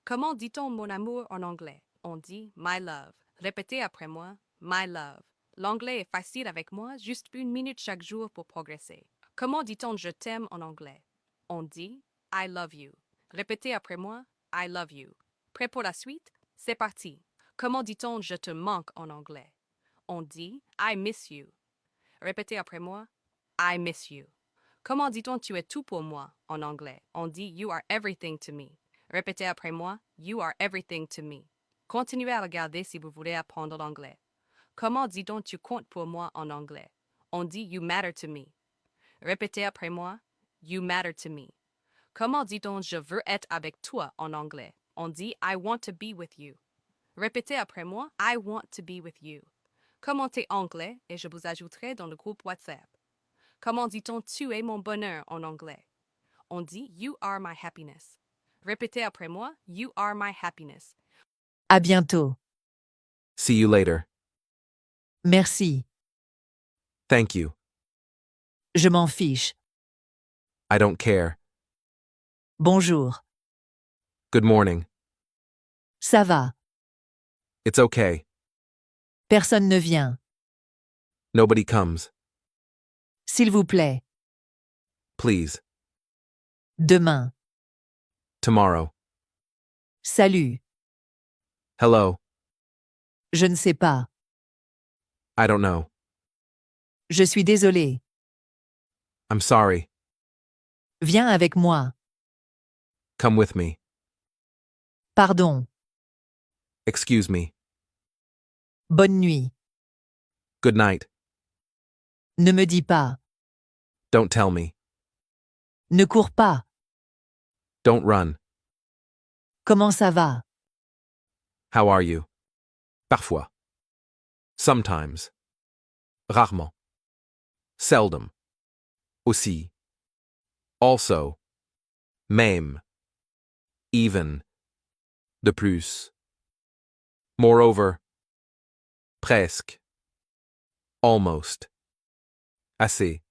Comment dit-on mon amour en anglais? On dit my love. Répétez après moi, my love. L'anglais est facile avec moi, juste 1 minute chaque jour pour progresser. Comment dit-on je t'aime en anglais? On dit I love you. Répétez après moi, I love you. Prêt pour la suite? C'est parti. Comment dit-on je te manque en anglais? On dit I miss you. Répétez après moi, I miss you. Comment dit-on tu es tout pour moi en anglais? On dit you are everything to me. Répétez après moi, you are everything to me. Continuez à regarder si vous voulez apprendre l'anglais. Comment dit-on tu comptes pour moi en anglais? On dit you matter to me. Répétez après moi, you matter to me. Comment dit-on je veux être avec toi en anglais? On dit I want to be with you. Répétez après moi, I want to be with you. Commentez anglais et je vous ajouterai dans le groupe WhatsApp. Comment dit-on tu es mon bonheur en anglais? On dit you are my happiness. Répétez après moi, you are my happiness. À bientôt. See you later. Merci. Thank you. Je m'en fiche. I don't care. Bonjour. Good morning. Ça va. It's okay. Personne ne vient. Nobody comes. S'il vous plaît. Please. Demain. Tomorrow. Salut. Hello. Je ne sais pas. I don't know. Je suis désolé. I'm sorry. Viens avec moi. Come with me. Pardon. Excuse me. Bonne nuit. Good night. Ne me dis pas. Don't tell me. Ne cours pas. Don't run. Comment ça va? How are you? Parfois. Sometimes. Rarement. Seldom. Aussi. Also. Même. Even. De plus. Moreover. Presque. Almost. Assez.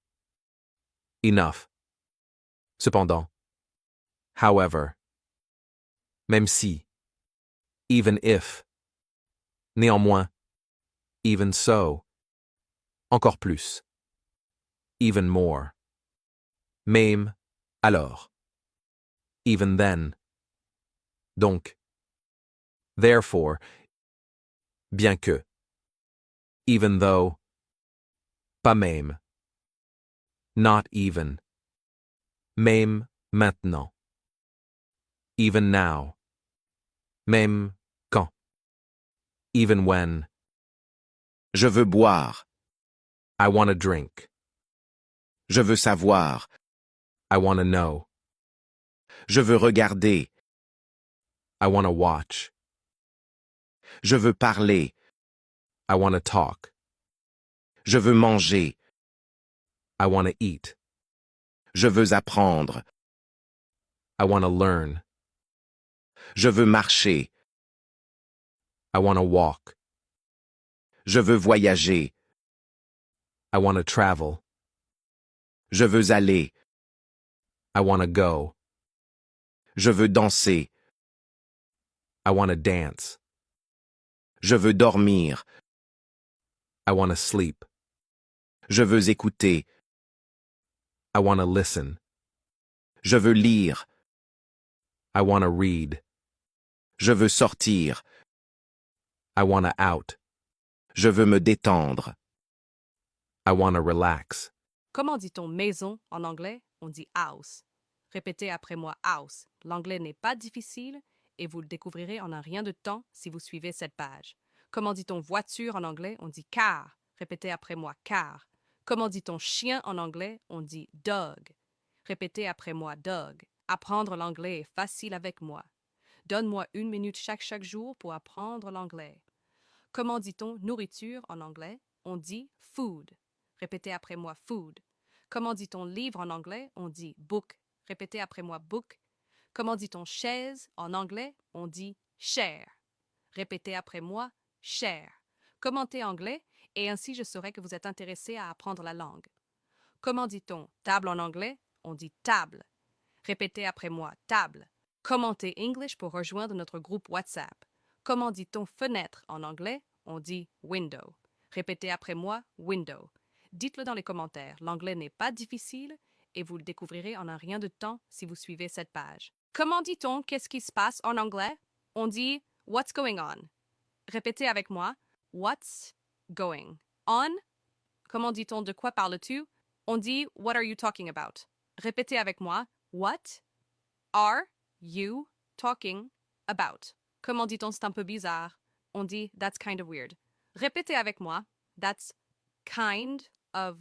Enough. Cependant. However. Même si. Even if. Néanmoins. Even so. Encore plus. Even more. Même. Alors. Even then. Donc. Therefore. Bien que. Even though. Pas même. Not even. Même maintenant. Even now. Même quand. Even when. Je veux boire. I want to drink. Je veux savoir. I want to know. Je veux regarder. I want to watch. Je veux parler. I want to talk. Je veux manger. I want to eat. Je veux apprendre. I want to learn. Je veux marcher. I want to walk. Je veux voyager. I want to travel. Je veux aller. I want to go. Je veux danser. I want to dance. Je veux dormir. I want to sleep. Je veux écouter. I want to listen. Je veux lire. I want to read. Je veux sortir. I want to out. Je veux me détendre. I want to relax. Comment dit-on maison en anglais? On dit house. Répétez après moi house. L'anglais n'est pas difficile et vous le découvrirez en un rien de temps si vous suivez cette page. Comment dit-on voiture en anglais? On dit car. Répétez après moi car. Comment dit-on chien en anglais? On dit dog. Répétez après moi dog. Apprendre l'anglais est facile avec moi. Donne-moi 1 minute chaque jour pour apprendre l'anglais. Comment dit-on nourriture en anglais? On dit food. Répétez après moi food. Comment dit-on livre en anglais? On dit book. Répétez après moi book. Comment dit-on chaise en anglais? On dit chair. Répétez après moi chair. Commentez anglais et ainsi je saurai que vous êtes intéressé à apprendre la langue. Comment dit-on table en anglais? On dit table. Répétez après moi table. Commentez English pour rejoindre notre groupe WhatsApp. Comment dit-on fenêtre en anglais? On dit window. Répétez après moi, window. Dites-le dans les commentaires. L'anglais n'est pas difficile et vous le découvrirez en un rien de temps si vous suivez cette page. Comment dit-on qu'est-ce qui se passe en anglais? On dit what's going on. Répétez avec moi, what's going on. Comment dit-on de quoi parles-tu? On dit what are you talking about. Répétez avec moi, what are you talking about. Comment dit-on c'est un peu bizarre? On dit that's kind of weird. Répétez avec moi, that's kind of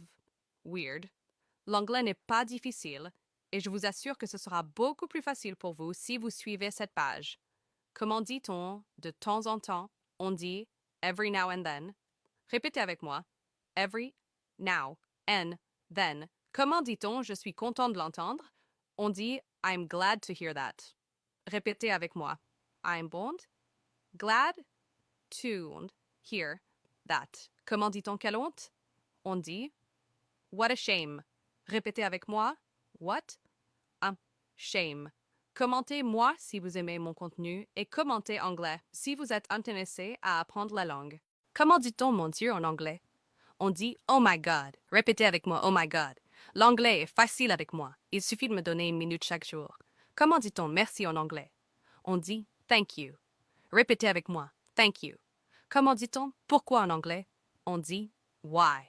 weird. L'anglais n'est pas difficile et je vous assure que ce sera beaucoup plus facile pour vous si vous suivez cette page. Comment dit-on de temps en temps? On dit every now and then. Répétez avec moi, every now and then. Comment dit-on je suis content de l'entendre? On dit I'm glad to hear that. Répétez avec moi, I'm glad to hear that. Comment dit-on quelle honte? On dit what a shame. Répétez avec moi, what a shame. Commentez moi si vous aimez mon contenu et commentez anglais si vous êtes intéressé à apprendre la langue. Comment dit-on mon Dieu en anglais? On dit oh my God. Répétez avec moi, oh my God. L'anglais est facile avec moi. Il suffit de me donner une minute chaque jour. Comment dit-on merci en anglais? On dit thank you. Répétez avec moi, thank you. Comment dit-on pourquoi en anglais? On dit why.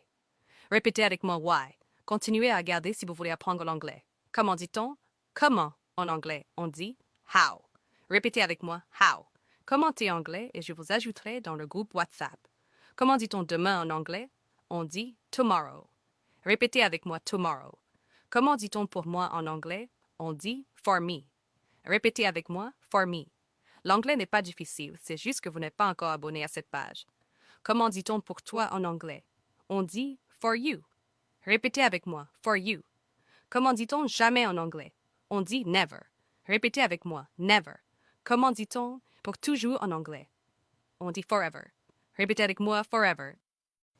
Répétez avec moi why. Continuez à regarder si vous voulez apprendre l'anglais. Comment dit-on comment en anglais? On dit how. Répétez avec moi how. Commentez anglais et je vous ajouterai dans le groupe WhatsApp. Comment dit-on demain en anglais? On dit tomorrow. Répétez avec moi tomorrow. Comment dit-on pour moi en anglais? On dit for me. Répétez avec moi for me. L'anglais n'est pas difficile, c'est juste que vous n'êtes pas encore abonné à cette page. Comment dit-on pour toi en anglais? On dit for you. Répétez avec moi for you. Comment dit-on jamais en anglais? On dit never. Répétez avec moi never. Comment dit-on pour toujours en anglais? On dit forever. Répétez avec moi forever.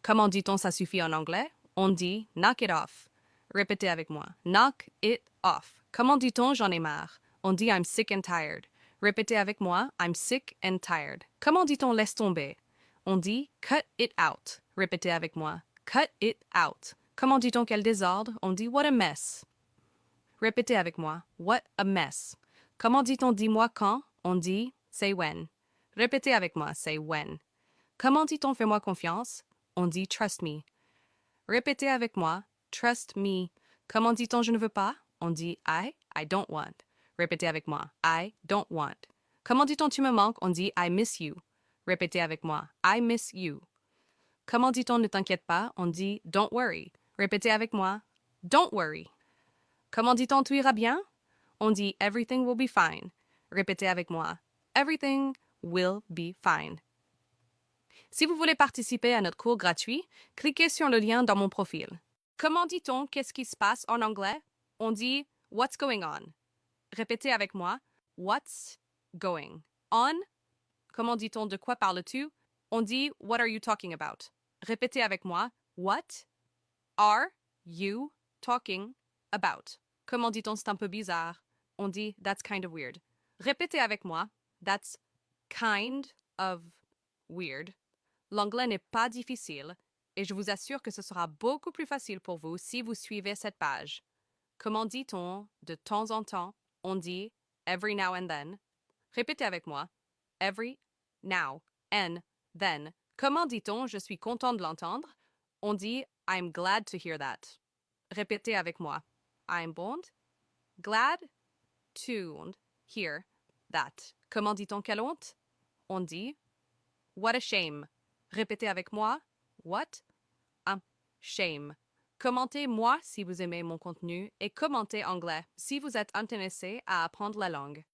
Comment dit-on ça suffit en anglais? On dit knock it off. Répétez avec moi knock it off. Comment dit-on j'en ai marre? On dit I'm sick and tired. Répétez avec moi I'm sick and tired. Comment dit-on laisse tomber? On dit cut it out. Répétez avec moi cut it out. Comment dit-on quel désordre? On dit what a mess. Répétez avec moi what a mess. Comment dit-on dis-moi quand? On dit say when. Répétez avec moi say when. Comment dit-on fais-moi confiance? On dit trust me. Répétez avec moi trust me. Comment dit-on je ne veux pas? On dit I don't want. Répétez avec moi I don't want. Comment dit-on tu me manques? On dit I miss you. Répétez avec moi I miss you. Comment dit-on ne t'inquiète pas? On dit don't worry. Répétez avec moi don't worry. Comment dit-on tout ira bien? On dit everything will be fine. Répétez avec moi everything will be fine. Si vous voulez participer à notre cours gratuit, cliquez sur le lien dans mon profil. Comment dit-on qu'est-ce qui se passe en anglais? On dit what's going on. Répétez avec moi what's going on. Comment dit-on de quoi parles-tu? On dit what are you talking about. Répétez avec moi what are you talking about. Comment dit-on c'est un peu bizarre? On dit that's kind of weird. Répétez avec moi that's kind of weird. L'anglais n'est pas difficile et je vous assure que ce sera beaucoup plus facile pour vous si vous suivez cette page. Comment dit-on de temps en temps? On dit every now and then. Répétez avec moi every now and then. Comment dit-on je suis content de l'entendre? On dit I'm glad to hear that. Répétez avec moi I'm glad to hear that. Comment dit-on quelle honte? On dit what a shame. Répétez avec moi what a shame. Commentez moi si vous aimez mon contenu et commentez anglais si vous êtes intéressé à apprendre la langue.